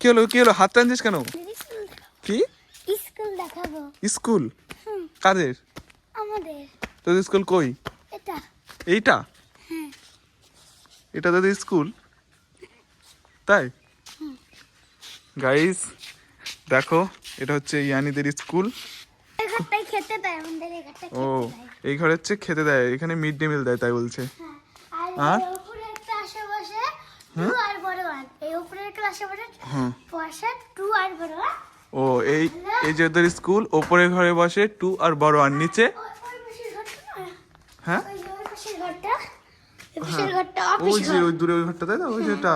কি হলো হাত টানছিস কেন? কি স্কুল দেখাবো। স্কুল? কাদের? আমাদের। তোদের স্কুল কই? এটা। এইটা? এটা তোদের স্কুল? তাই গাইস দেখো, এটা হচ্ছে ইয়ানিদের স্কুল। এই ঘরটাই খেতে দেয় আমাদের, এই ঘরটাই ও, খেতে দেয়। এই ঘরে হচ্ছে খেতে দেয়, এখানে মিড ডে মিল দেয় তাই বলছে। আর এই উপরে একটা আশেপাশে 2 আর বড় 1, এই উপরে একটা আশেপাশে বসে 2 আর বড় 1। ও, এই এই যে ওদের স্কুল, ওপরে ঘরে বসে 2 আর বড় আর নিচে। ওই পাশের ঘরটা না? হ্যাঁ, ওই পাশের ঘরটা, এই পাশের ঘরটা ওই অফিস যে ঘর। ওই দূরে ওই ঘরটা, তাই না? ওই যেটা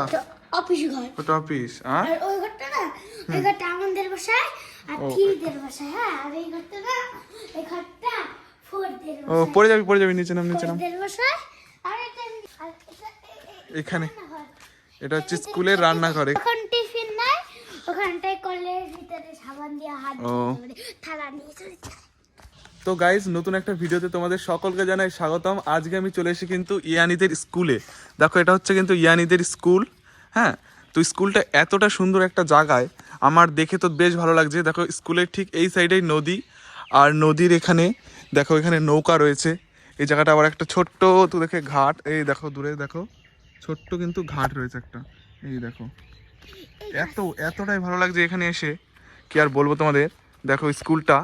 অফিস ঘর। ওটা অফিস। আর আর ওই ঘরটা না, ওই ঘরটা আমাদের বসায় আর থ্রিদের বসায়। হ্যাঁ, আর এই ঘরটা না, এই ঘরটা ফোরদের ও, বসায়। পড়ে যাবি নিচে নাম। ফোরদের বসায়। আর এটা আর এখানে এটা হচ্ছে স্কুলের রান্নাঘর। এখন টিফিন নাই, ওখানটায় কলের ভিতরে সাবান দিয়ে হাত ধুয়ে থালা নিয়ে চলে যায়। তো গাইজ, নতুন একটা ভিডিওতে তোমাদের সকলকে জানাই স্বাগতম। আজকে আমি চলে এসেছি কিন্তু ইয়ানিদের স্কুলে। দেখো, এটা হচ্ছে কিন্তু ইয়ানিদের স্কুল। হ্যাঁ, তো স্কুলটা এতটা সুন্দর একটা জায়গায়, আমার দেখে তো বেশ ভালো লাগছে। দেখো, স্কুলের ঠিক এই সাইডেই নদী, আর নদীর এখানে দেখো এখানে নৌকা রয়েছে। এই জায়গাটা আবার একটা ছোট্ট তো দেখে ঘাট, এই দেখো দূরে দেখো ছোট্ট কিন্তু ঘাট রয়েছে একটা। এই দেখো এতটাই ভালো লাগছে এখানে এসে, কি আর বলবো তোমাদের। দেখো স্কুলটা,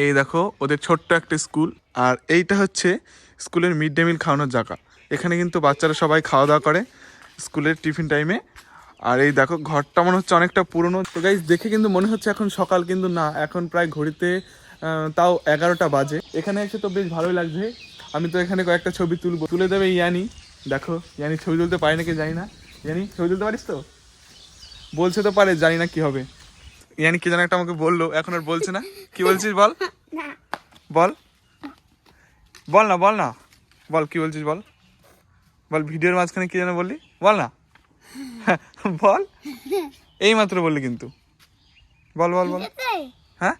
এই দেখো ওদের ছোট্ট একটা স্কুল। আর এইটা হচ্ছে স্কুলের মিড ডে মিল খাওয়ানোর জায়গা। এখানে কিন্তু বাচ্চারা সবাই খাওয়া দাওয়া করে স্কুলের টিফিন টাইমে। আর এই দেখো ঘরটা মনে হচ্ছে অনেকটা পুরনো। তো গাইজ, দেখে কিন্তু মনে হচ্ছে এখন সকাল, কিন্তু না, এখন প্রায় ঘড়িতে তাও 11টা বাজে। এখানে এসে তো বেশ ভালোই লাগছে। আমি তো এখানে কয়েকটা ছবি তুলে দেবে ইয়ানি। দেখো, ইয়ানি ছবি তুলতে পারি নাকি জানি না। ইয়ানি, ছবি তুলতে পারিস তো? বলছে তো পারে, জানি না কি হবে। ইয়ানি কি যেন একটা আমাকে বললো, এখন আর বলছে না। কি বলছিস বল? না, বল বল না বল না বল, কি বলছিস বল? বল, ভিডিওর মাঝখানে কি যেন বললি, বল না। বল, এই মাত্র বললি কিন্তু। বল বল বল। হ্যাঁ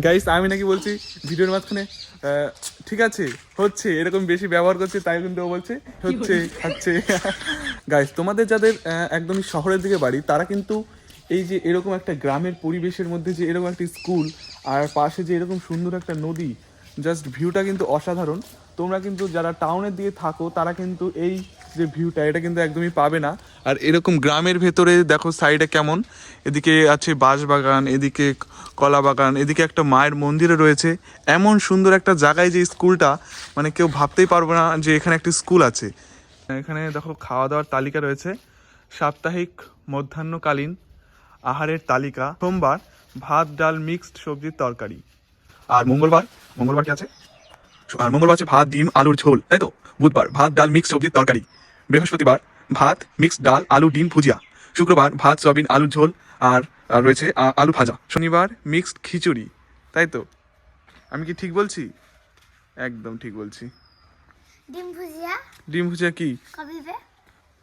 গাইস, আমি নাকি বলছি ভিডিওর মাঝখানে ঠিক আছে হচ্ছে, এরকম বেশি ব্যবহার করছে, তাই কিন্তু ও বলছে হচ্ছে। গাইস, তোমাদের যাদের একদমই শহরের দিকে বাড়ি, তারা কিন্তু এই যে এরকম একটা গ্রামের পরিবেশের মধ্যে যে এরকম একটা স্কুল, আর পাশে যে এরকম সুন্দর একটা নদী, জাস্ট ভিউটা কিন্তু অসাধারণ। তোমরা কিন্তু যারা টাউনের দিকে থাকো, তারা কিন্তু এই যে ভিউটা, এটা কিন্তু একদমই পাবে না। আর এরকম গ্রামের ভেতরে দেখো সাইডে কেমন, এদিকে আছে বাঁশবাগান, এদিকে কলা বাগান, এদিকে একটা মায়ের মন্দিরও রয়েছে। এমন সুন্দর একটা জায়গায় যে স্কুলটা, মানে কেউ ভাবতেই পারবে না যে এখানে একটা স্কুল আছে। এখানে দেখো খাওয়া দাওয়ার তালিকা রয়েছে, সাপ্তাহিক মধ্যাহ্নকালীন আহারের তালিকা। সোমবার ভাত ডাল মিক্সড সবজির তরকারি। আর মঙ্গলবার কি আছে? আর মঙ্গলবার আছে ভাত ডিম আলুর ঝোল, তাই তো? বুধবার ভাত ডাল মিক্সড সবজির তরকারি। বৃহস্পতিবার ভাত মিক্সড ডাল আলু ডিম ভুজিয়া। শুক্রবার ভাত সয়াবিন আলুর ঝোল আর রয়েছে আলু ভাজা। শনিবার মিক্সড খিচুড়ি, তাই তো? আমি কি ঠিক বলছি? একদম ঠিক বলছি। ডিম ভুজিয়া কি?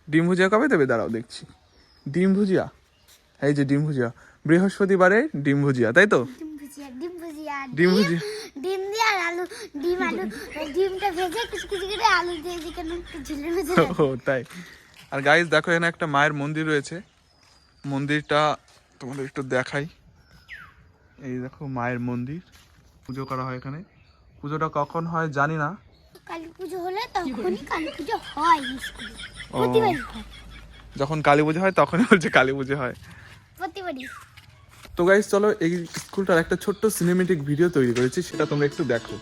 ডিম ভুজিয়া কবে দেবে? দাঁড়াও দেখছি। ডিম ভুজিয়া, এই যে ডিম ভুজিয়া, বৃহস্পতিবারে ডিম ভুজিয়া, তাই তো? ডিম ভুজিয়া, ডিম দিয়ে আর আলু, ডিমটা ভেজে কিছু করে আলু দিয়ে যেখানে একটু ঝুলের মধ্যে। ও তাই। আর গাইস দেখো, এখানে একটা মায়ের মন্দির রয়েছে। মন্দিরটা তোমাদের একটু দেখাই। এই দেখো মায়ের মন্দির, পুজো করা হয় এখানে। পুজোটা কখন হয় জানি না। কালী পুজো হলে তখনই কালী পুজো হয় স্কুলে, প্রতিবারই হয়। যখন কালী পুজো হয় তখনই বলছে কালী পুজো হয়, প্রতিবারই। তো গাইস চলো, এই স্কুলটার একটা ছোট্ট সিনেমেটিক ভিডিও তৈরি করেছি, সেটা তোমরা একটু দেখো।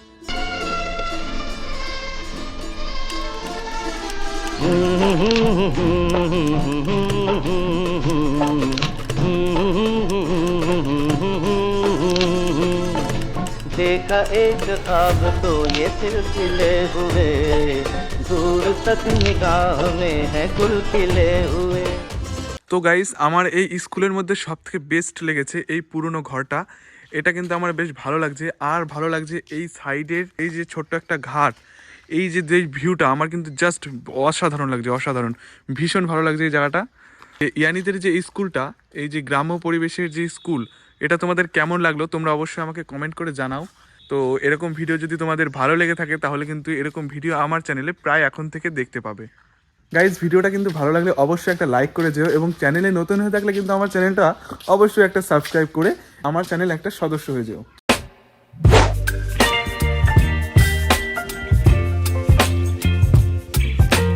देखा एक ख्वाब तो ये सिलसिले हुए, दूर तक निगाह में है गुल खिले हुए। তো গাইস, আমার এই স্কুলের মধ্যে সবথেকে বেস্ট লেগেছে এই পুরনো ঘরটা। এটা কিন্তু আমার বেশ ভালো লাগছে। আর ভালো লাগছে এই সাইডের এই যে ছোট্ট একটা ঘাট, এই যে ভিউটা আমার কিন্তু জাস্ট অসাধারণ লাগছে, অসাধারণ, ভীষণ ভালো লাগছে এই জায়গাটা। ইয়ানিদের যে এই স্কুলটা, এই যে গ্রাম্য পরিবেশের যে স্কুল, এটা তোমাদের কেমন লাগলো তোমরা অবশ্যই আমাকে কমেন্ট করে জানাও। তো এরকম ভিডিও যদি তোমাদের ভালো লেগে থাকে, তাহলে কিন্তু এরকম ভিডিও আমার চ্যানেলে প্রায় এখন থেকে দেখতে পাবে। গাইজ ভিডিওটা কিন্তু ভালো লাগলে অবশ্যই একটা লাইক করে যেও, এবং চ্যানেলে নতুন হয়ে থাকলে কিন্তু আমার চ্যানেলটা অবশ্যই একটা সাবস্ক্রাইব করে আমার চ্যানেল একটা সদস্য হয়ে যেও।